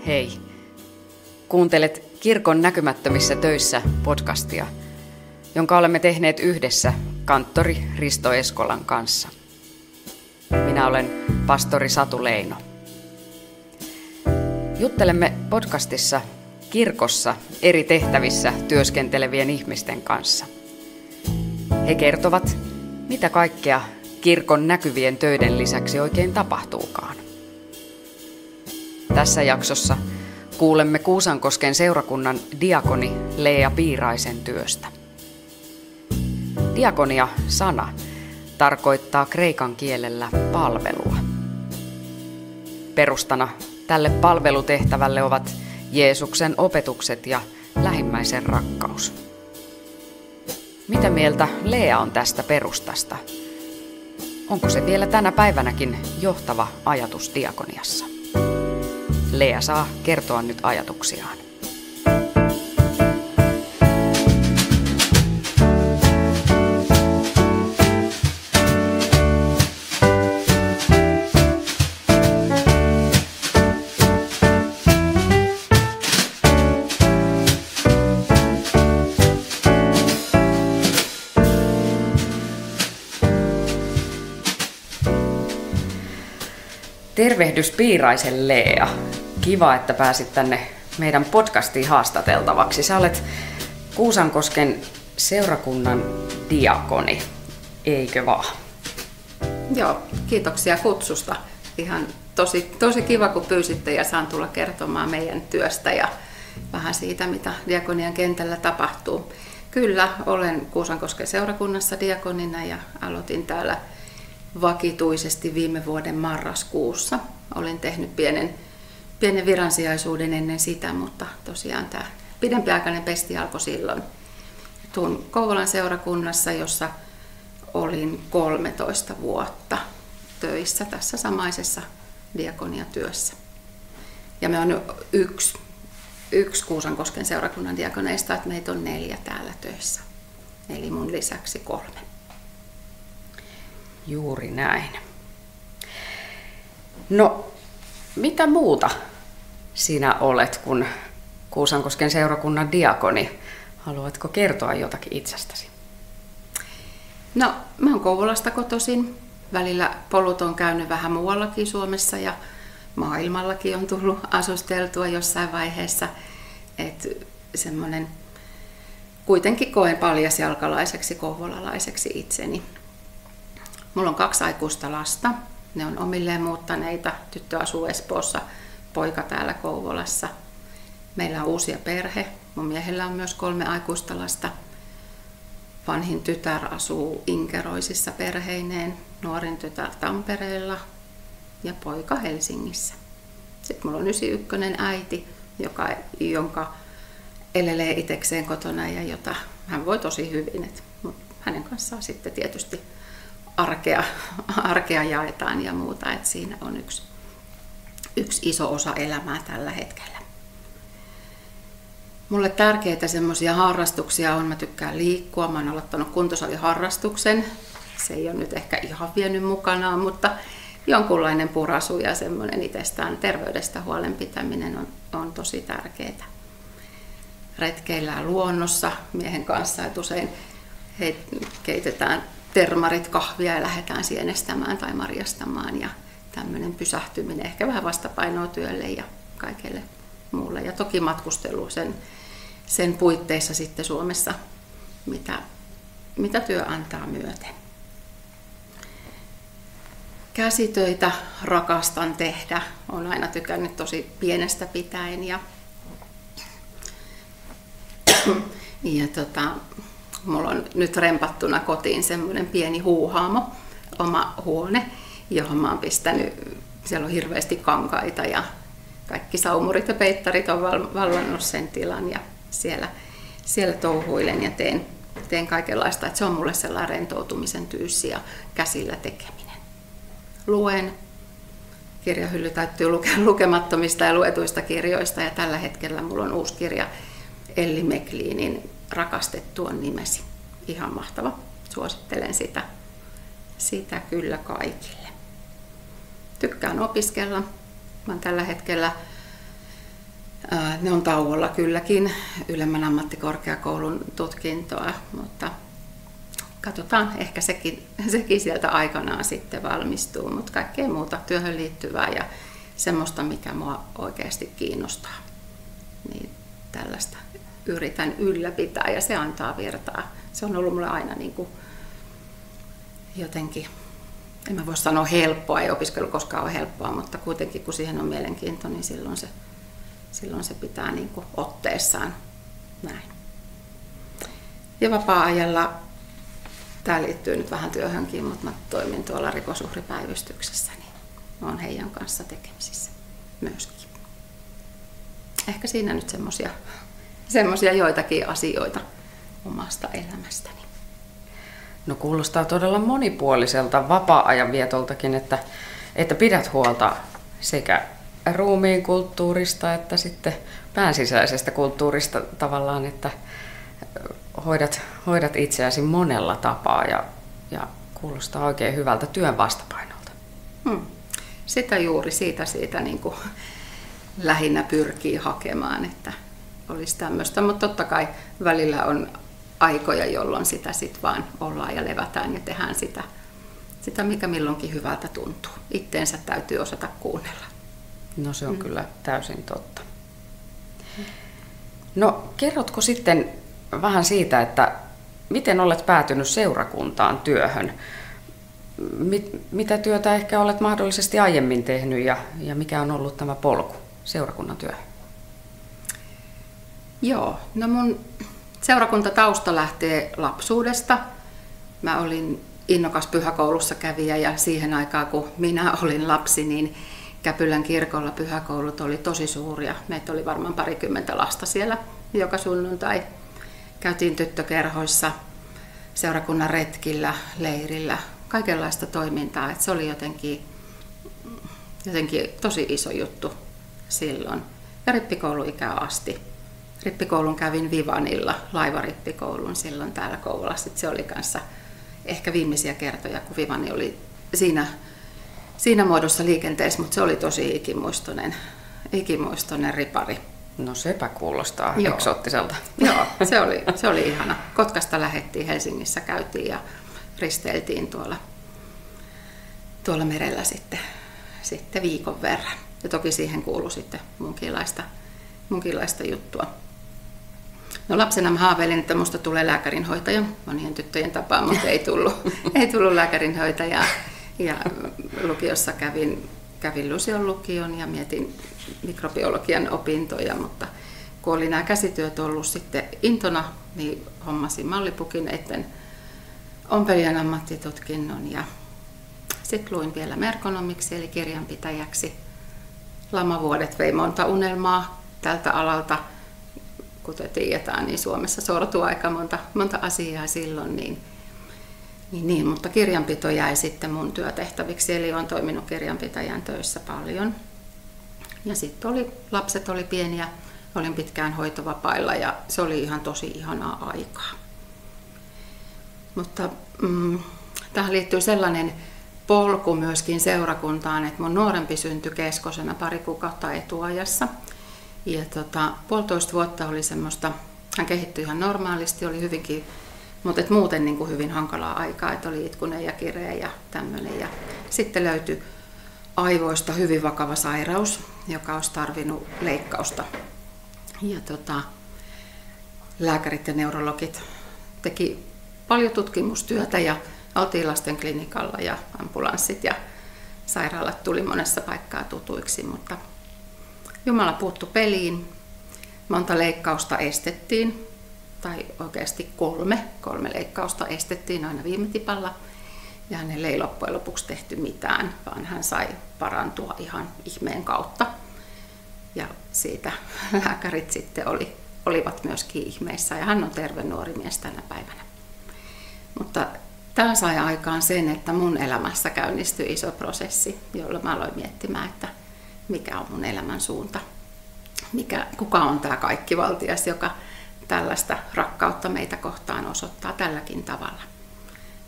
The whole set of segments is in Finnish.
Hei! Kuuntelet Kirkon näkymättömissä töissä podcastia, jonka olemme tehneet yhdessä kanttori Risto Eskolan kanssa. Minä olen pastori Satu Leino. Juttelemme podcastissa kirkossa eri tehtävissä työskentelevien ihmisten kanssa. He kertovat, mitä kaikkea kirkon näkyvien töiden lisäksi oikein tapahtuukaan. Tässä jaksossa kuulemme Kuusankosken seurakunnan diakoni Lea Piiraisen työstä. Diakonia-sana tarkoittaa kreikan kielellä palvelua. Perustana tälle palvelutehtävälle ovat Jeesuksen opetukset ja lähimmäisen rakkaus. Mitä mieltä Lea on tästä perustasta? Onko se vielä tänä päivänäkin johtava ajatus diakoniassa? Lea saa kertoa nyt ajatuksiaan. Tervehdys Piiraisen Lea. Kiva, että pääsit tänne meidän podcastiin haastateltavaksi. Sä olet Kuusankosken seurakunnan diakoni, eikö vaan? Joo, kiitoksia kutsusta. Ihan tosi kiva, kun pyysitte ja saan tulla kertomaan meidän työstä ja vähän siitä, mitä diakonian kentällä tapahtuu. Kyllä, olen Kuusankosken seurakunnassa diakonina ja aloitin täällä vakituisesti viime vuoden marraskuussa. Olin tehnyt pienen viransijaisuuden ennen sitä, mutta tosiaan tämä pidempiaikainen pesti alkoi silloin. Tuun Kouvolan seurakunnassa, jossa olin 13 vuotta töissä tässä samaisessa diakoniatyössä. Ja me on yksi Kuusankosken seurakunnan diakoneista, että meitä on 4 täällä töissä. Eli mun lisäksi 3. Juuri näin. No, mitä muuta sinä olet kuin Kuusankosken seurakunnan diakoni? Haluatko kertoa jotakin itsestäsi? No, mä oon Kouvolasta kotoisin. Välillä polut on käynyt vähän muuallakin Suomessa ja maailmallakin on tullut asusteltua jossain vaiheessa. Että semmoinen kuitenkin koen paljasjalkalaiseksi kouvolalaiseksi itseni. Mulla on 2 aikuista lasta. Ne on omilleen muuttaneita. Tyttö asuu Espoossa, poika täällä Kouvolassa. Meillä on uusia perhe. Mun miehellä on myös 3 aikuista lasta. Vanhin tytär asuu Inkeroisissa perheineen. Nuorin tytär Tampereella ja poika Helsingissä. Sitten mulla on 91 äiti, jonka elelee itekseen kotona ja jota hän voi tosi hyvin. Mutta hänen kanssaan sitten tietysti arkea jaetaan ja muuta, että siinä on yksi iso osa elämää tällä hetkellä. Mulle tärkeitä semmoisia harrastuksia on, mä tykkään liikkua, mä oon aloittanut kuntosaliharrastuksen. Se ei ole nyt ehkä ihan vienyt mukanaan, mutta jonkunlainen purasu ja semmoinen itsestään terveydestä huolenpitäminen on tosi tärkeää. Retkeillään luonnossa miehen kanssa, että usein keitetään termarit kahvia ja lähdetään sienestämään tai marjastamaan ja tämmöinen pysähtyminen, ehkä vähän vastapainoa työlle ja kaikelle muulle. Ja toki matkustelu sen puitteissa sitten Suomessa, mitä työ antaa myöten. Käsitöitä rakastan tehdä, olen aina tykännyt tosi pienestä pitäen ja mulla on nyt rempattuna kotiin semmoinen pieni huuhaamo, oma huone, johon mä oon pistänyt, siellä on hirveästi kankaita ja kaikki saumurit ja peittarit on vallannut sen tilan ja siellä touhuilen ja teen kaikenlaista, että se on mulle sellainen rentoutumisen tyyssi ja käsillä tekeminen. Luen, kirjahylly täytyy lukemattomista ja luetuista kirjoista ja tällä hetkellä mulla on uusi kirja Elli Meklinin Rakastettu on nimesi. Ihan mahtava. Suosittelen sitä kyllä kaikille. Tykkään opiskella. Mä oon tällä hetkellä Ne on tauolla kylläkin, ylemmän ammattikorkeakoulun tutkintoa, mutta katsotaan, ehkä sekin sieltä aikanaan sitten valmistuu, mutta kaikkea muuta työhön liittyvää ja semmoista, mikä mua oikeasti kiinnostaa, niin tällaista yritän ylläpitää ja se antaa virtaa. Se on ollut mulle aina niin kuin jotenkin, en mä voi sanoa helppoa, ei opiskelu koskaan ole helppoa, mutta kuitenkin kun siihen on mielenkiinto, niin silloin se pitää niin kuin otteessaan näin. Ja vapaa-ajalla, tämä liittyy nyt vähän työhönkin, mutta mä toimin tuolla rikosuhripäivystyksessä, niin mä oon heidän kanssa tekemisissä myöskin. Ehkä siinä nyt semmosia joitakin asioita omasta elämästäni. No kuulostaa todella monipuoliselta vapaa-ajan vietoltakin, että pidät huolta sekä ruumiin kulttuurista että sitten päänsisäisestä kulttuurista tavallaan, että hoidat itseäsi monella tapaa ja kuulostaa oikein hyvältä työn vastapainolta. Sitä juuri siitä niin kuin lähinnä pyrkii hakemaan, että olisi tämmöistä, mutta totta kai välillä on aikoja, jolloin sitä sitten vaan ollaan ja levätään ja tehdään sitä mikä milloinkin hyvältä tuntuu. Itteensä täytyy osata kuunnella. No se on kyllä täysin totta. No kerrotko sitten vähän siitä, että miten olet päätynyt seurakuntaan työhön? Mitä työtä ehkä olet mahdollisesti aiemmin tehnyt ja mikä on ollut tämä polku seurakunnan työhön? Joo, no mun seurakuntatausta lähtee lapsuudesta. Mä olin innokas pyhäkoulussa kävijä ja siihen aikaan kun minä olin lapsi, niin Käpylän kirkolla pyhäkoulut oli tosi suuria. Meitä oli varmaan 20 lasta siellä joka sunnuntai. Käytiin tyttökerhoissa, seurakunnan retkillä, leirillä, kaikenlaista toimintaa. Et se oli jotenkin tosi iso juttu silloin. Ja rippikouluikään asti. Rippikoulun kävin Vivanilla, laivarippikoulun silloin täällä Kouvolassa. Se oli kanssa ehkä viimeisiä kertoja, kun Vivani oli siinä muodossa liikenteessä, mutta se oli tosi ikimuistoinen ripari. No sepä kuulostaa eksoottiselta. Joo, se oli ihana. Kotkasta lähdettiin, Helsingissä käytiin ja risteiltiin tuolla merellä sitten viikon verran. Ja toki siihen kuului sitten munkinlaista juttua. No lapsena mä haaveilin, että musta tulee lääkärinhoitaja. Monien tyttöjen tapaan, mutta ei tullut lääkärinhoitaja. Ja lukiossa kävin Lusion lukion ja mietin mikrobiologian opintoja, mutta kun oli nämä käsityöt ollut sitten intona, niin hommasin mallipukin etten ompelijan ammattitutkinnon ja sitten luin vielä merkonomiksi eli kirjanpitäjäksi. Lamavuodet vei monta unelmaa tältä alalta. Kuten tiedetään, niin Suomessa sortui aika monta asiaa silloin, niin, mutta kirjanpito jäi sitten mun työtehtäviksi, eli olen toiminut kirjanpitäjän töissä paljon. Ja sitten lapset oli pieniä, olin pitkään hoitovapailla ja se oli ihan tosi ihanaa aikaa. Mutta tähän liittyy sellainen polku myöskin seurakuntaan, että mun nuorempi syntyi Keskosena pari kuukautta etuajassa. Ja 1,5 vuotta oli semmoista, hän kehittyi ihan normaalisti, oli hyvinkin, mutta muuten niin kuin hyvin hankalaa aikaa, että oli itkunen ja kireä ja tämmöinen. Ja sitten löytyi aivoista hyvin vakava sairaus, joka olisi tarvinnut leikkausta. Ja lääkärit ja neurologit teki paljon tutkimustyötä ja oltiin lastenklinikalla ja ambulanssit ja sairaalat tuli monessa paikkaa tutuiksi, mutta Jumala puuttui peliin. Monta leikkausta estettiin, tai oikeasti kolme leikkausta estettiin aina viime tipalla. Ja hänelle ei loppujen lopuksi tehty mitään, vaan hän sai parantua ihan ihmeen kautta. Ja siitä lääkärit sitten olivat myöskin ihmeissä, ja hän on terve nuori mies tänä päivänä. Mutta tämä sai aikaan sen, että mun elämässä käynnistyi iso prosessi, jolloin mä aloin miettimään, että mikä on mun elämän suunta. Kuka on tämä kaikkivaltias, joka tällaista rakkautta meitä kohtaan osoittaa tälläkin tavalla.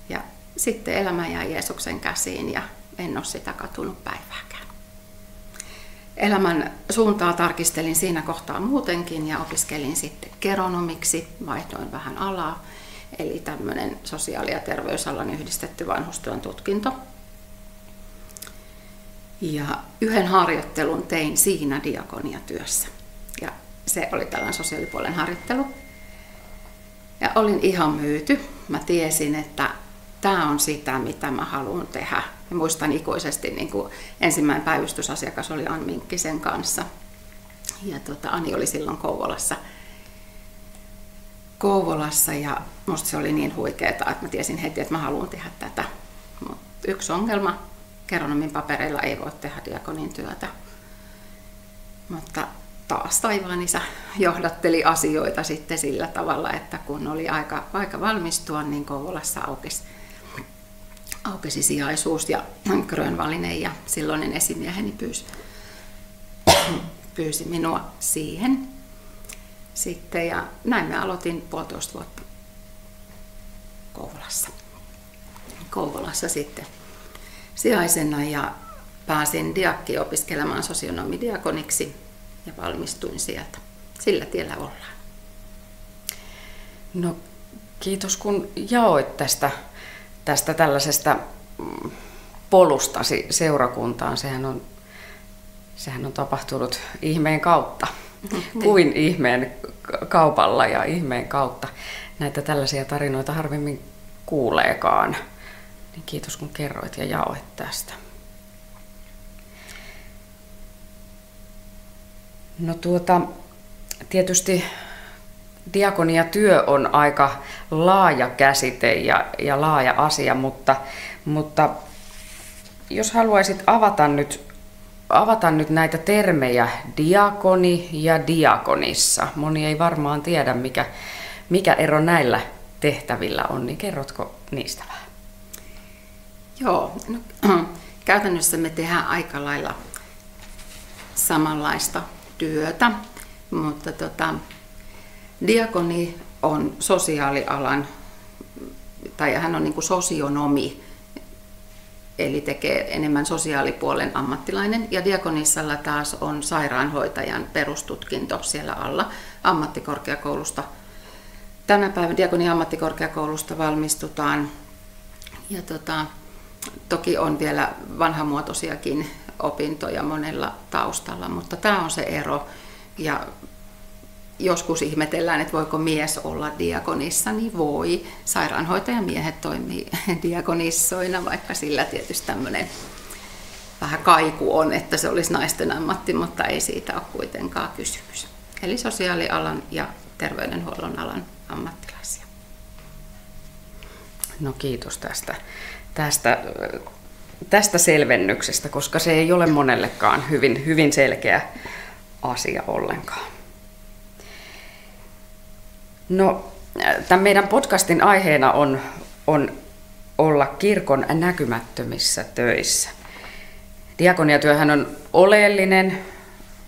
Ja sitten elämä jäi Jeesuksen käsiin ja en ole sitä katunut päivääkään. elämän suuntaa tarkistelin siinä kohtaa muutenkin ja opiskelin sitten geronomiksi, vaihdoin vähän alaa, eli tämmöinen sosiaali- ja terveysalan yhdistetty vanhustyön tutkinto. Ja yhden harjoittelun tein siinä diakoniatyössä. Ja se oli tällainen sosiaalipuolen harjoittelu. Ja olin ihan myyty. Mä tiesin, että tämä on sitä, mitä mä haluan tehdä. Ja muistan ikuisesti, niin kuin ensimmäinen päivystysasiakas oli Ann Minkkisen kanssa. Ja Ani oli silloin Kouvolassa ja musta se oli niin huikeeta, että mä tiesin heti, että mä haluan tehdä tätä. Mut yksi ongelma, geronomin papereilla ei voi tehdä diakonin työtä. Mutta taas taivaan isä johdatteli asioita sitten sillä tavalla, että kun oli aika valmistua, niin Kouvolassa aukesi sijaisuus ja Grönvallinen ja silloinen esimieheni pyysi minua siihen. Sitten, ja näin mä aloitin 1,5 vuotta Kouvolassa sitten sijaisena ja pääsin diakkiin opiskelemaan sosionomidiakoniksi ja valmistuin sieltä. Sillä tiellä ollaan. No kiitos kun jaoit tästä tällaisesta polustasi seurakuntaan. Sehän on tapahtunut ihmeen kautta. Kuin ihmeen kaupalla ja ihmeen kautta. Näitä tällaisia tarinoita harvemmin kuuleekaan. Niin kiitos kun kerroit ja jaoit tästä. No tietysti diakoniatyö on aika laaja käsite ja laaja asia, mutta jos haluaisit avata nyt näitä termejä diakoni ja diakonissa. Moni ei varmaan tiedä, mikä ero näillä tehtävillä on, niin kerrotko niistä vähän? Joo, no, käytännössä me tehdään aika lailla samanlaista työtä, mutta diakoni on sosiaalialan, tai hän on niin kuin sosionomi, eli tekee enemmän sosiaalipuolen ammattilainen, ja diakonissalla taas on sairaanhoitajan perustutkinto siellä alla ammattikorkeakoulusta. Tänä päivänä diakonin ammattikorkeakoulusta valmistutaan, ja toki on vielä vanhamuotoisiakin opintoja monella taustalla, mutta tämä on se ero. Ja joskus ihmetellään, että voiko mies olla diakonissa, niin voi. Sairaanhoitajamiehet toimii diakonissoina, vaikka sillä tietysti tämmöinen vähän kaiku on, että se olisi naisten ammatti, mutta ei siitä ole kuitenkaan kysymys. Eli sosiaalialan ja terveydenhuollon alan ammattilaisia. No kiitos tästä selvennyksestä, koska se ei ole monellekaan hyvin selkeä asia ollenkaan. No, tämän meidän podcastin aiheena on olla kirkon näkymättömissä töissä. Diakoniatyöhän on oleellinen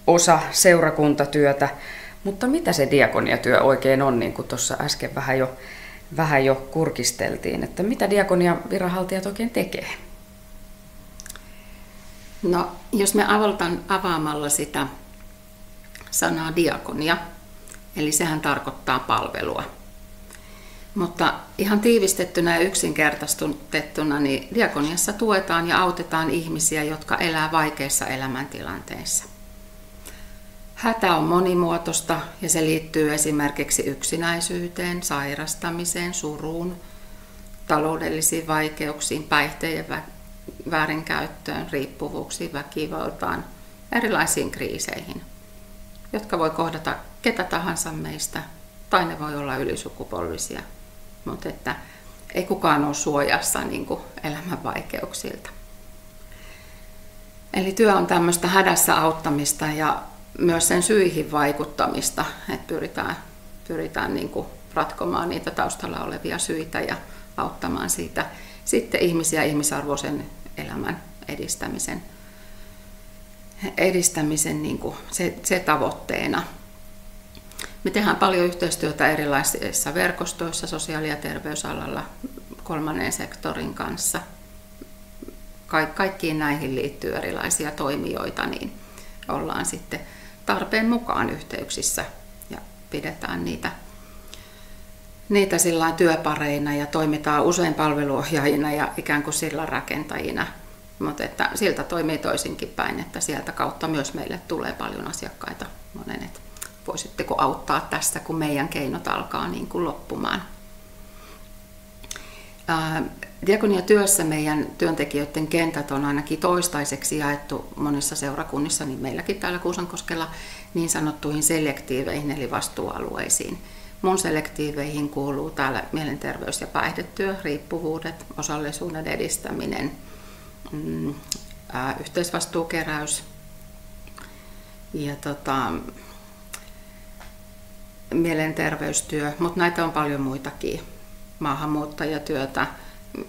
osa seurakuntatyötä, mutta mitä se diakoniatyö oikein on, niin kuin tuossa äsken vähän jo kurkisteltiin, että mitä diakonian viranhaltijat oikein tekee? No, jos me aloitan avaamalla sitä sanaa diakonia, eli sehän tarkoittaa palvelua. Mutta ihan tiivistettynä ja yksinkertaistettuna, niin diakoniassa tuetaan ja autetaan ihmisiä, jotka elää vaikeissa elämäntilanteissa. Hätä on monimuotoista ja se liittyy esimerkiksi yksinäisyyteen, sairastamiseen, suruun, taloudellisiin vaikeuksiin, päihteiden väärinkäyttöön, riippuvuuksiin, väkivaltaan, erilaisiin kriiseihin, jotka voi kohdata ketä tahansa meistä, tai ne voi olla ylisukupolvisia, mutta että ei kukaan ole suojassa niin kuin elämän vaikeuksilta. Eli työ on tämmöistä hädässä auttamista ja myös sen syihin vaikuttamista, että pyritään niin kuin ratkomaan niitä taustalla olevia syitä ja auttamaan siitä sitten ihmisiä ihmisarvoisen elämän edistämisen niin kuin se tavoitteena. Me tehdään paljon yhteistyötä erilaisissa verkostoissa, sosiaali- ja terveysalalla, kolmannen sektorin kanssa. Kaikkiin näihin liittyy erilaisia toimijoita, niin ollaan sitten tarpeen mukaan yhteyksissä ja pidetään niitä sillä työpareina ja toimitaan usein palveluohjaajina ja ikään kuin sillä rakentajina. Mutta että siltä toimii toisinkin päin, että sieltä kautta myös meille tulee paljon asiakkaita. Monen, että voisitteko auttaa tässä, kun meidän keinot alkaa niin kuin loppumaan. Diakoniatyössä meidän työntekijöiden kentät on ainakin toistaiseksi jaettu monissa seurakunnissa, niin meilläkin täällä Kuusankoskella, niin sanottuihin selektiiveihin eli vastuualueisiin. Mun selektiiveihin kuuluu täällä mielenterveys- ja päihdetyö, riippuvuudet, osallisuuden edistäminen, yhteisvastuukeräys ja mielenterveystyö, mutta näitä on paljon muitakin. Maahanmuuttajatyötä,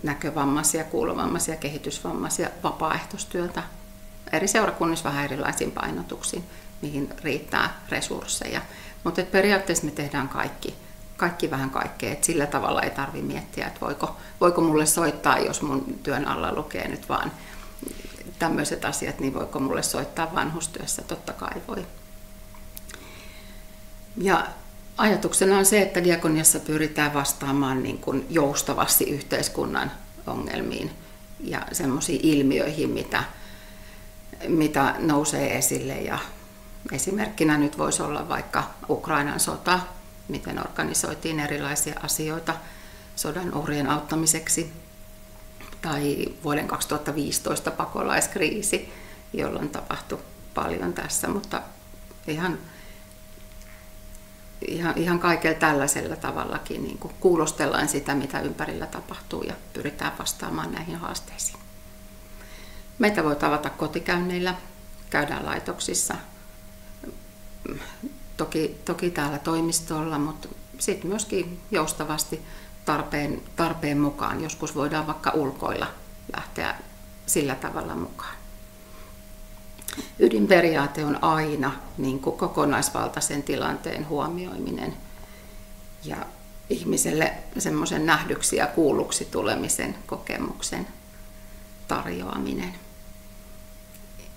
näkövammaisia, kuulovammaisia, kehitysvammaisia, vapaaehtoistyötä. Eri seurakunnissa vähän erilaisiin painotuksiin, mihin riittää resursseja. Mutta periaatteessa me tehdään kaikki vähän kaikkea. Et sillä tavalla ei tarvitse miettiä, että voiko mulle soittaa, jos mun työn alla lukee nyt vaan tämmöiset asiat, niin voiko mulle soittaa vanhustyössä? Totta kai voi. Ja ajatuksena on se, että diakoniassa pyritään vastaamaan niin kuin joustavasti yhteiskunnan ongelmiin ja semmoisiin ilmiöihin, mitä nousee esille. Ja esimerkkinä nyt voisi olla vaikka Ukrainan sota, miten organisoitiin erilaisia asioita sodan uhrien auttamiseksi, tai vuoden 2015 pakolaiskriisi, jolloin tapahtui paljon tässä, mutta ihan kaikella tällaisella tavallakin niin kuin kuulostellaan sitä, mitä ympärillä tapahtuu ja pyritään vastaamaan näihin haasteisiin. Meitä voi tavata kotikäynneillä, käydään laitoksissa, toki täällä toimistolla, mutta sitten myöskin joustavasti tarpeen mukaan. Joskus voidaan vaikka ulkoilla lähteä sillä tavalla mukaan. Ydinperiaate on aina niin kuin kokonaisvaltaisen tilanteen huomioiminen ja ihmiselle semmoisen nähdyksi ja kuulluksi tulemisen kokemuksen tarjoaminen.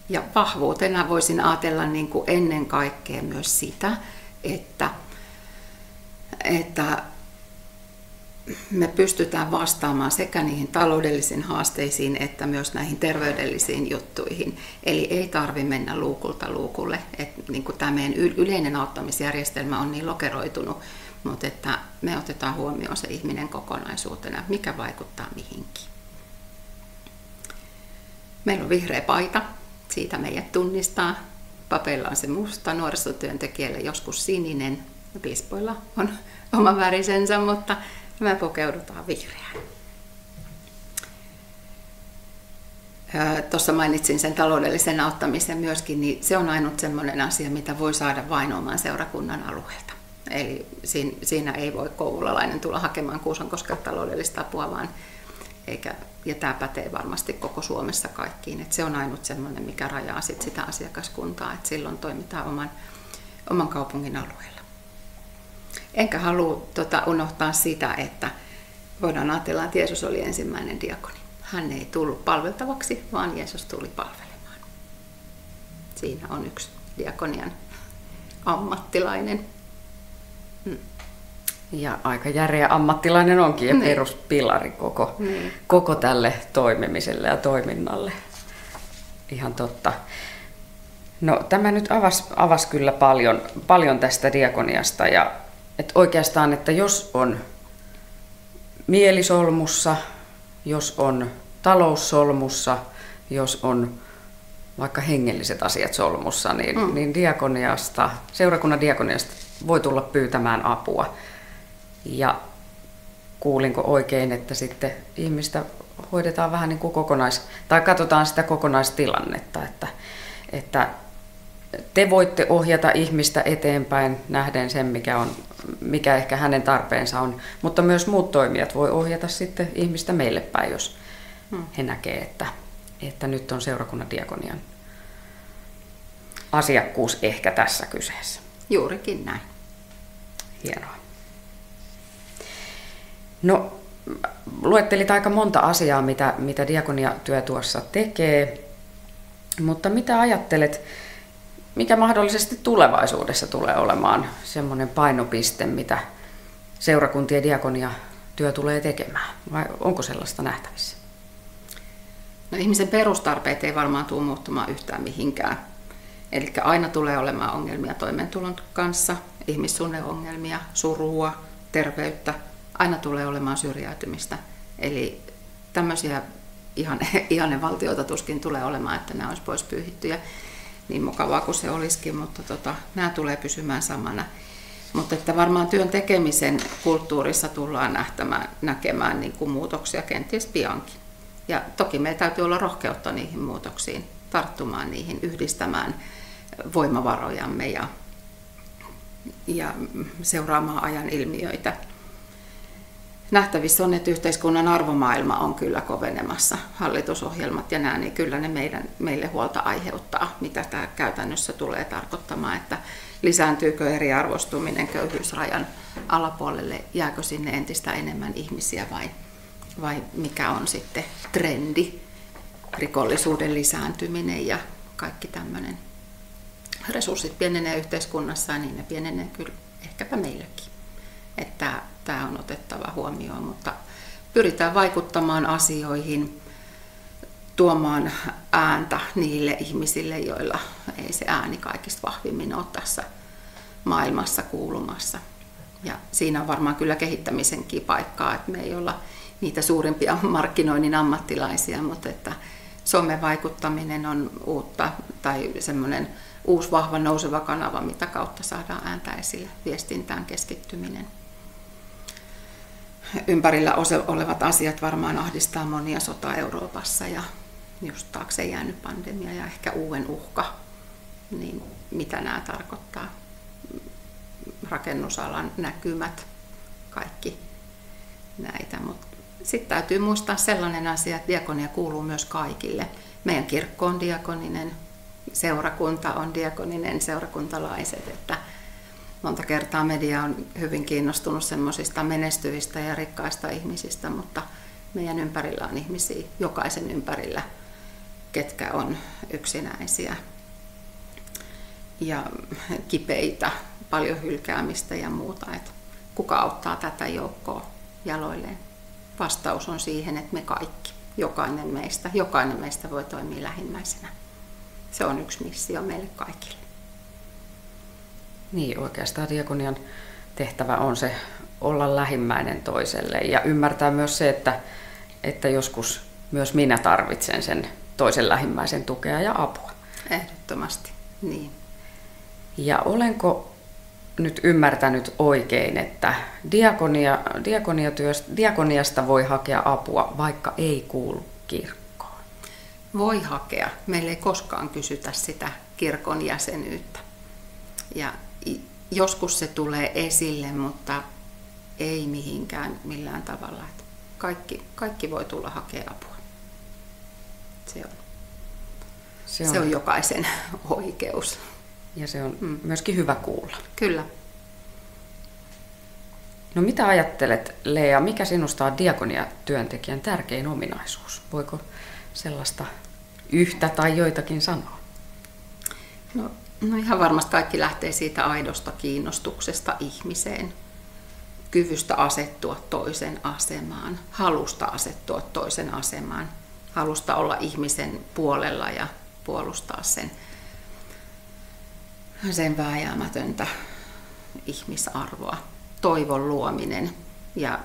Ja vahvuutena voisin ajatella niin kuin ennen kaikkea myös sitä, että me pystytään vastaamaan sekä niihin taloudellisiin haasteisiin että myös näihin terveydellisiin juttuihin. Eli ei tarvitse mennä luukulta luukulle. Niin kuin tämä meidän yleinen auttamisjärjestelmä on niin lokeroitunut, mutta että me otetaan huomioon se ihminen kokonaisuutena, mikä vaikuttaa mihinkin. Meillä on vihreä paita, siitä meidät tunnistaa. Papeilla on se musta, nuorisotyöntekijällä joskus sininen, piispoilla on oma värisensä, mutta me pukeudutaan vihreään. Tuossa mainitsin sen taloudellisen auttamisen myöskin, niin se on ainut sellainen asia, mitä voi saada vain oman seurakunnan alueelta. Eli siinä ei voi kouvolalainen tulla hakemaan Kuusankoskelta taloudellista apua, ja tämä pätee varmasti koko Suomessa kaikkiin. Et se on ainut sellainen, mikä rajaa sitä asiakaskuntaa, että silloin toimitaan oman kaupungin alueella. Enkä halua unohtaa sitä, että voidaan ajatella, että Jeesus oli ensimmäinen diakoni. Hän ei tullut palveltavaksi, vaan Jeesus tuli palvelemaan. Siinä on yksi diakonian ammattilainen. Ja aika järeä ammattilainen onkin ja peruspilari koko tälle toimimiselle ja toiminnalle. Ihan totta. No, tämä nyt avasi kyllä paljon tästä diakoniasta. Ja, että oikeastaan, että jos on mielisolmussa, jos on taloussolmussa, jos on vaikka hengelliset asiat solmussa, niin seurakunnan diakoniasta voi tulla pyytämään apua. Ja kuulinko oikein, että sitten ihmistä hoidetaan vähän niin kuin tai katsotaan sitä kokonaistilannetta, että te voitte ohjata ihmistä eteenpäin nähden sen, mikä ehkä hänen tarpeensa on, mutta myös muut toimijat voi ohjata sitten ihmistä meille päin, jos he näkee, että nyt on seurakunnan diakonian asiakkuus ehkä tässä kyseessä. Juurikin näin. Hienoa. No, luettelit aika monta asiaa, mitä diakoniatyö tuossa tekee, mutta mitä ajattelet, mikä mahdollisesti tulevaisuudessa tulee olemaan semmoinen painopiste, mitä seurakuntien diakoniatyö tulee tekemään? Vai onko sellaista nähtävissä? No, ihmisen perustarpeet ei varmaan tule muuttumaan yhtään mihinkään. Eli aina tulee olemaan ongelmia toimeentulon kanssa, ihmissuhdeongelmia, surua, terveyttä. Aina tulee olemaan syrjäytymistä. Eli tämmöisiä ihan valtioita tuskin tulee olemaan, että nämä olisi pois pyyhittyjä. Niin mukavaa kuin se olisikin, mutta nämä tulee pysymään samana. Mutta että varmaan työn tekemisen kulttuurissa tullaan näkemään niin kuin muutoksia kenties piankin. Ja toki meillä täytyy olla rohkeutta niihin muutoksiin, tarttumaan niihin, yhdistämään voimavarojamme ja seuraamaan ajan ilmiöitä. Nähtävissä on, että yhteiskunnan arvomaailma on kyllä kovenemassa. Hallitusohjelmat ja nämä, niin kyllä ne meille huolta aiheuttaa, mitä tämä käytännössä tulee tarkoittamaan, että lisääntyykö eriarvoistuminen köyhyysrajan alapuolelle, jääkö sinne entistä enemmän ihmisiä vai mikä on sitten trendi, rikollisuuden lisääntyminen ja kaikki tämmöinen. Resurssit pienenee yhteiskunnassa ja niin ne pienenee kyllä ehkäpä meilläkin. Että tämä on otettava huomioon, mutta pyritään vaikuttamaan asioihin, tuomaan ääntä niille ihmisille, joilla ei se ääni kaikista vahvimmin ole tässä maailmassa kuulumassa. Ja siinä on varmaan kyllä kehittämisenkin paikkaa, että me ei olla niitä suurimpia markkinoinnin ammattilaisia, mutta että somevaikuttaminen on uutta tai semmoinen uusi vahva nouseva kanava, mitä kautta saadaan ääntä esille, viestintään keskittyminen. Ympärillä olevat asiat varmaan ahdistaa monia, sota Euroopassa ja just taakse jäänyt pandemia ja ehkä uuden uhka, niin mitä nämä tarkoittaa? Rakennusalan näkymät, kaikki näitä. Mutta sitten täytyy muistaa sellainen asia, että diakonia kuuluu myös kaikille. Meidän kirkko on diakoninen, seurakunta on diakoninen, seurakuntalaiset, että monta kertaa media on hyvin kiinnostunut semmoisista menestyvistä ja rikkaista ihmisistä, mutta meidän ympärillä on ihmisiä, jokaisen ympärillä, ketkä on yksinäisiä ja kipeitä, paljon hylkäämistä ja muuta. Että kuka auttaa tätä joukkoa jaloilleen? Vastaus on siihen, että me kaikki, jokainen meistä voi toimia lähimmäisenä. Se on yksi missio meille kaikille. Niin, oikeastaan diakonian tehtävä on se olla lähimmäinen toiselle ja ymmärtää myös se, että joskus myös minä tarvitsen sen toisen lähimmäisen tukea ja apua. Ehdottomasti, niin. Ja olenko nyt ymmärtänyt oikein, että diakoniasta voi hakea apua, vaikka ei kuulu kirkkoon? Voi hakea. Meillä ei koskaan kysytä sitä kirkon jäsenyyttä. Ja joskus se tulee esille, mutta ei mihinkään millään tavalla. Kaikki voi tulla hakea apua. Se on jokaisen oikeus. Ja se on myöskin hyvä kuulla. Kyllä. No mitä ajattelet, Lea, mikä sinusta on diakoniatyöntekijän tärkein ominaisuus? Voiko sellaista yhtä tai joitakin sanoa? No ihan varmasti kaikki lähtee siitä aidosta kiinnostuksesta ihmiseen, kyvystä asettua toisen asemaan, halusta asettua toisen asemaan, halusta olla ihmisen puolella ja puolustaa sen vääjäämätöntä ihmisarvoa, toivon luominen ja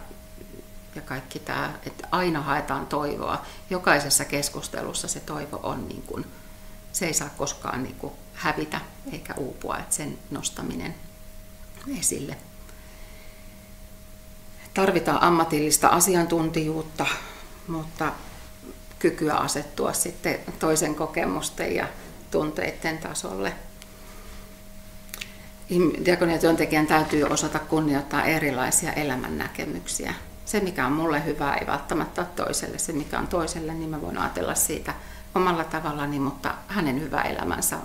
kaikki tämä, että aina haetaan toivoa. Jokaisessa keskustelussa se toivo on niin kuin, se ei saa koskaan niin kuin hävitä eikä uupua, että sen nostaminen esille. Tarvitaan ammatillista asiantuntijuutta, mutta kykyä asettua sitten toisen kokemusten ja tunteiden tasolle. Diakoniatyöntekijän täytyy osata kunnioittaa erilaisia elämännäkemyksiä. Se, mikä on mulle hyvää, ei välttämättä ole toiselle. Se, mikä on toiselle, niin mä voin ajatella siitä omalla tavallani, mutta hänen hyvä elämänsä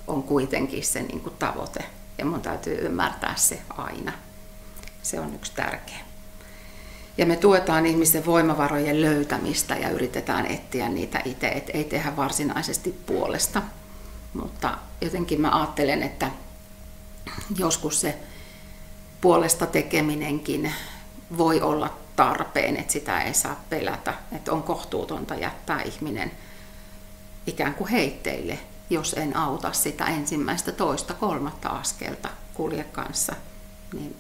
on kuitenkin se niin kuin tavoite. Ja mun täytyy ymmärtää se aina. Se on yksi tärkeä. Ja me tuetaan ihmisen voimavarojen löytämistä ja yritetään etsiä niitä itse, et ei tehdä varsinaisesti puolesta. Mutta jotenkin mä ajattelen, että joskus se puolesta tekeminenkin voi olla tarpeen, että sitä ei saa pelätä, että on kohtuutonta jättää ihminen ikään kuin heitteille, jos en auta sitä ensimmäistä, toista, kolmatta askelta kulje kanssa, niin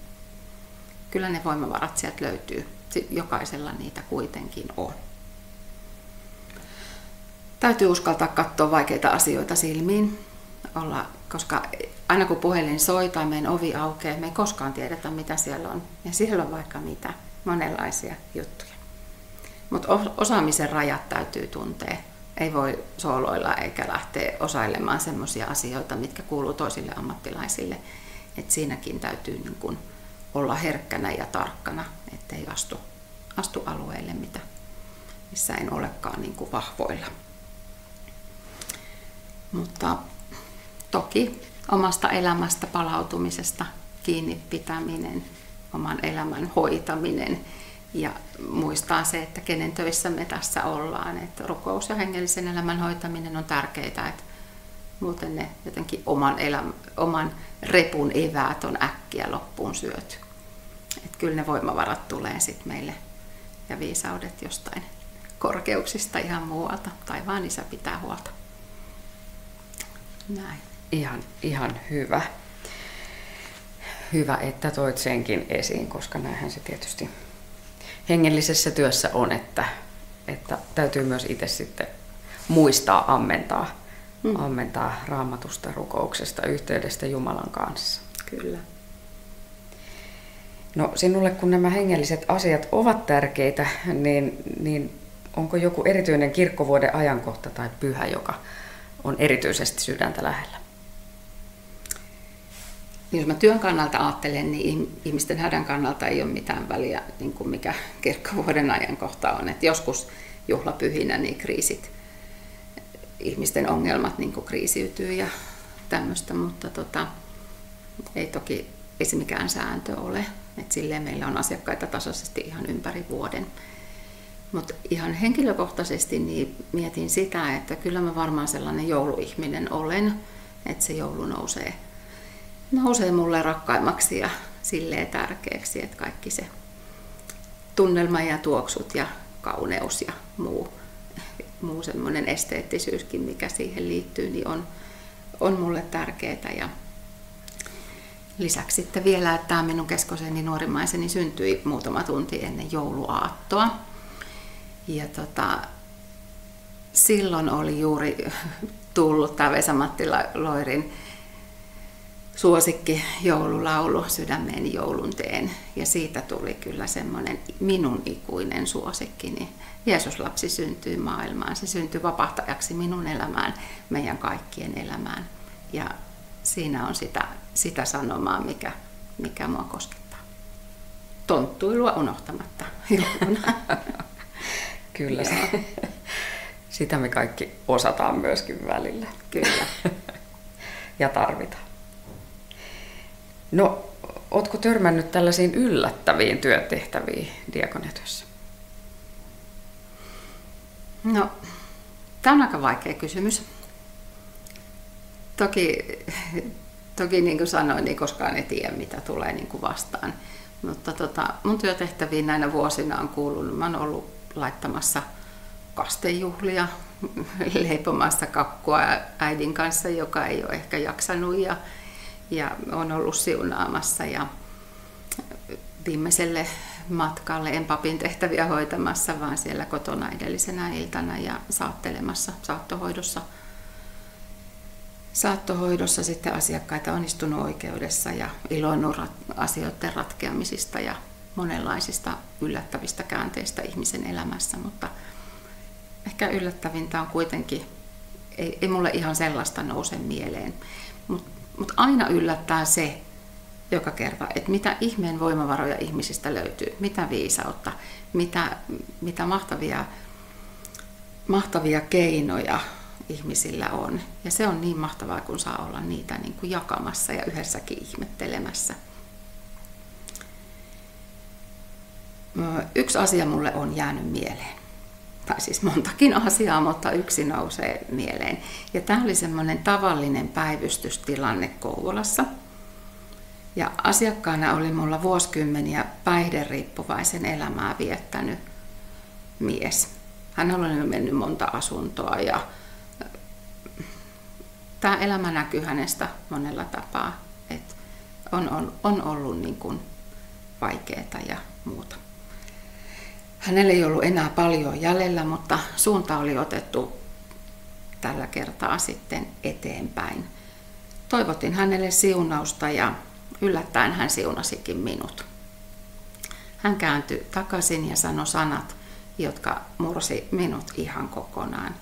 kyllä ne voimavarat sieltä löytyy. Jokaisella niitä kuitenkin on. Täytyy uskaltaa katsoa vaikeita asioita silmiin, koska aina kun puhelin soi tai meidän ovi aukeaa, me ei koskaan tiedetä mitä siellä on. Ja siellä on vaikka mitä, monenlaisia juttuja. Mutta osaamisen rajat täytyy tuntea. Ei voi sooloilla eikä lähteä osailemaan sellaisia asioita, mitkä kuuluu toisille ammattilaisille. Et siinäkin täytyy niin kun olla herkkänä ja tarkkana, ettei astu alueille, missä en olekaan niin kun vahvoilla. Mutta toki omasta elämästä palautumisesta kiinni pitäminen, oman elämän hoitaminen ja muistaa se, että kenen töissä me tässä ollaan. Että rukous ja hengellisen elämän hoitaminen on tärkeää, että muuten ne jotenkin oman repun eväät on äkkiä loppuun syöty. Että kyllä ne voimavarat tulee sitten meille ja viisaudet jostain korkeuksista ihan muualta. Taivaan Isä pitää huolta. Näin. Ihan hyvä. Hyvä, että toit senkin esiin, koska näinhän se tietysti hengellisessä työssä on, että täytyy myös itse sitten muistaa ammentaa Raamatusta, rukouksesta, yhteydestä Jumalan kanssa. Kyllä. No sinulle, kun nämä hengelliset asiat ovat tärkeitä, niin onko joku erityinen kirkkovuoden ajankohta tai pyhä, joka on erityisesti sydäntä lähellä? Jos mä työn kannalta ajattelen, niin ihmisten hädän kannalta ei ole mitään väliä, niin kuin mikä kirkkovuoden ajankohta on. Et joskus juhlapyhinä niin kriisit, ihmisten ongelmat niin kuin kriisiytyy ja tämmöistä, mutta ei se mikään sääntö ole. Et silleen meillä on asiakkaita tasaisesti ihan ympäri vuoden. Mutta ihan henkilökohtaisesti niin mietin sitä, että kyllä mä varmaan sellainen jouluihminen olen, että se joulu nousee mulle rakkaimmaksi ja silleen tärkeäksi, että kaikki se tunnelma ja tuoksut ja kauneus ja muu semmoinen esteettisyyskin, mikä siihen liittyy, niin on mulle tärkeää. Ja lisäksi sitten vielä, että tämä minun keskoseni nuorimmaiseni syntyi muutama tunti ennen jouluaattoa. Ja silloin oli juuri tullut tämä Vesa-Matti Loirin suosikki joululaulu Sydämeeni joulun teen. Ja siitä tuli kyllä semmoinen minun ikuinen suosikkini. Jeesus-lapsi syntyy maailmaan. Se syntyi vapahtajaksi minun elämään, meidän kaikkien elämään. Ja siinä on sitä sanomaa, mikä mua koskettaa. Tonttuilua unohtamatta jouluna. Kyllä, sitä me kaikki osataan myöskin välillä. Kyllä. Ja tarvitaan. No, ootko törmännyt tällaisiin yllättäviin työtehtäviin diakoniatyössä? No, tämä on aika vaikea kysymys. Toki niin kuin sanoin, niin koskaan ei tiedä, mitä tulee niin kuin vastaan. Mutta mun työtehtäviin näinä vuosina on kuulunut, mä oon ollut laittamassa kastejuhlia, leipomassa kakkua äidin kanssa, joka ei ole ehkä jaksanut, ja on ollut siunaamassa ja viimeiselle matkalle en papin tehtäviä hoitamassa, vaan siellä kotona edellisenä iltana ja saattelemassa saattohoidossa sitten asiakkaita, onnistunut oikeudessa ja iloinnut asioiden ratkeamisista ja monenlaisista yllättävistä käänteistä ihmisen elämässä, mutta ehkä yllättävintä on kuitenkin, ei mulle ihan sellaista nouse mieleen, mutta aina yllättää se joka kerta, että mitä ihmeen voimavaroja ihmisistä löytyy, mitä viisautta, mitä mahtavia keinoja ihmisillä on. Ja se on niin mahtavaa, kun saa olla niitä niin kuin jakamassa ja yhdessäkin ihmettelemässä. Yksi asia mulle on jäänyt mieleen. tai siis montakin asiaa, mutta yksi nousee mieleen. Ja tämä oli semmoinen tavallinen päivystystilanne Kouvolassa. Ja asiakkaana oli mulla vuosikymmeniä päihderiippuvaisen elämää viettänyt mies. Hän oli mennyt monta asuntoa ja tämä elämä näkyy hänestä monella tapaa. Et on ollut niin kuin vaikeaa ja muuta. Hänellä ei ollut enää paljon jäljellä, mutta suunta oli otettu tällä kertaa sitten eteenpäin. Toivotin hänelle siunausta ja yllättäen hän siunasikin minut. Hän kääntyi takaisin ja sanoi sanat, jotka mursi minut ihan kokonaan.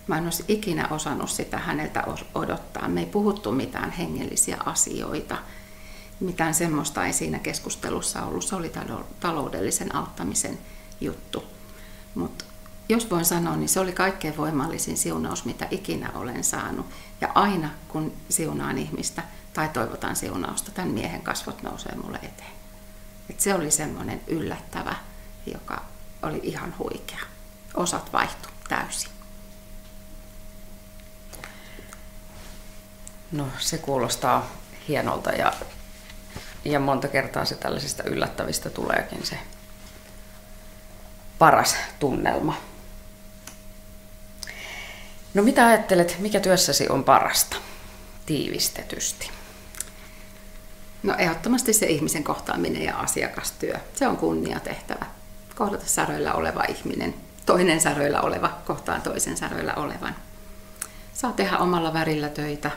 Mä en olisi ikinä osannut sitä häneltä odottaa. Me ei puhuttu mitään hengellisiä asioita. Mitään semmoista ei siinä keskustelussa ollut. Se oli taloudellisen auttamisen juttu. Mutta jos voin sanoa, niin se oli kaikkein voimallisin siunaus, mitä ikinä olen saanut. Ja aina kun siunaan ihmistä tai toivotan siunausta, tämän miehen kasvot nousee mulle eteen. Et se oli semmoinen yllättävä, joka oli ihan huikea. Osat vaihtui täysin. No, se kuulostaa hienolta ja monta kertaa se tällaisista yllättävistä tuleekin se paras tunnelma. No, mitä ajattelet, mikä työssäsi on parasta tiivistetysti? No, ehdottomasti se ihmisen kohtaaminen ja asiakastyö. Se on kunniatehtävä. Kohdata säröillä oleva ihminen, toinen säröillä oleva kohtaan toisen säröillä olevan. Saa tehdä omalla värillä töitä.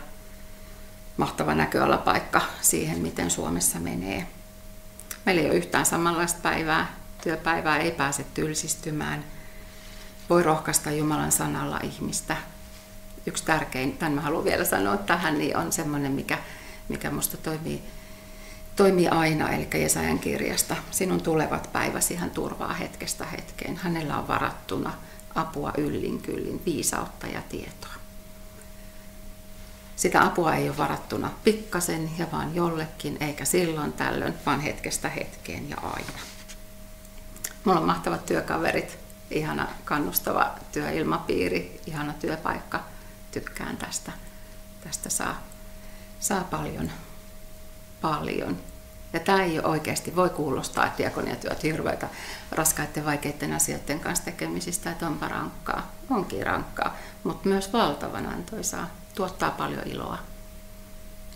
Mahtava näköalapaikka siihen, miten Suomessa menee. Meillä ei ole yhtään samanlaista päivää. Työpäivää ei pääse tylsistymään. Voi rohkaista Jumalan sanalla ihmistä. Yksi tärkein, tämän mä haluan vielä sanoa tähän, niin on semmoinen, mikä musta toimii aina, eli Jesajan kirjasta. Sinun tulevat päiväsi hän turvaa hetkestä hetkeen. Hänellä on varattuna apua yllin kyllin, viisautta ja tietoa. Sitä apua ei ole varattuna pikkasen ja vaan jollekin, eikä silloin tällöin, vaan hetkestä hetkeen ja aina. Mulla on mahtavat työkaverit, ihana kannustava työilmapiiri, ihana työpaikka. Tykkään tästä. Tästä saa paljon. Ja tämä ei ole oikeasti, voi kuulostaa, että diakoniatyöt hirveitä raskaiden vaikeiden asioiden kanssa tekemisistä, että onpa rankkaa. Onkin rankkaa, mutta myös valtavan antoisaa. Tuottaa paljon iloa,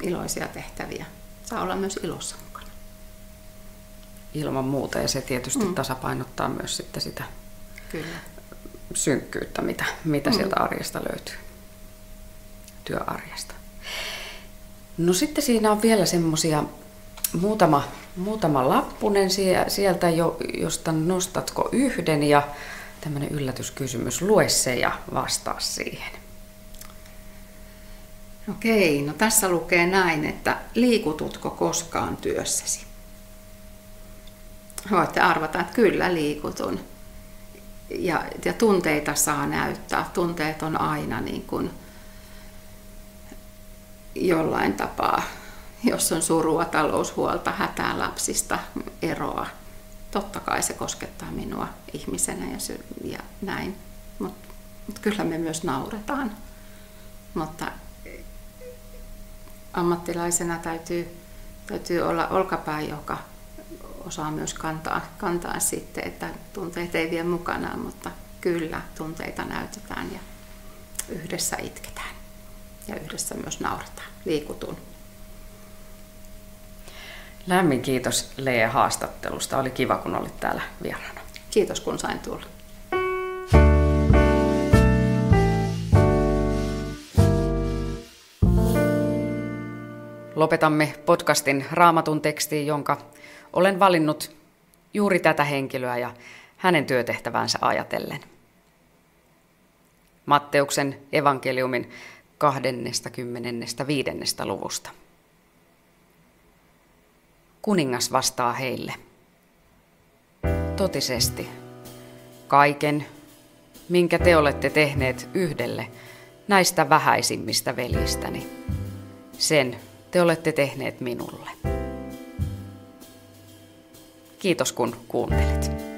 iloisia tehtäviä. Saa olla myös ilossa mukana. Ilman muuta, ja se tietysti tasapainottaa myös sitten sitä Kyllä. synkkyyttä, mitä sieltä arjesta löytyy, työarjesta. No sitten siinä on vielä semmoisia muutama lappunen sieltä, josta nostatko yhden, ja tämmöinen yllätyskysymys, lue se ja vastaa siihen. Okei, no tässä lukee näin, että liikututko koskaan työssäsi? Voitte arvata, että kyllä liikutun. Ja tunteita saa näyttää. Tunteet on aina niin kuin jollain tapaa, jos on surua, taloushuolta, hätää lapsista, eroa. Totta kai se koskettaa minua ihmisenä ja näin. Mutta kyllä me myös nauretaan. Mutta ammattilaisena täytyy olla olkapää, joka osaa myös kantaa sitten, että tunteet ei vie mukanaan, mutta kyllä tunteita näytetään ja yhdessä itketään ja yhdessä myös nauretaan, liikutun. Lämmin kiitos Lea haastattelusta. Oli kiva, kun olit täällä vieraana. Kiitos, kun sain tulla. Lopetamme podcastin Raamatun tekstiin, jonka olen valinnut juuri tätä henkilöä ja hänen työtehtävänsä ajatellen. Matteuksen evankeliumin 25. luvusta. Kuningas vastaa heille. Totisesti, kaiken, minkä te olette tehneet yhdelle näistä vähäisimmistä veljistäni, sen te olette tehneet minulle. Kiitos kun kuuntelit.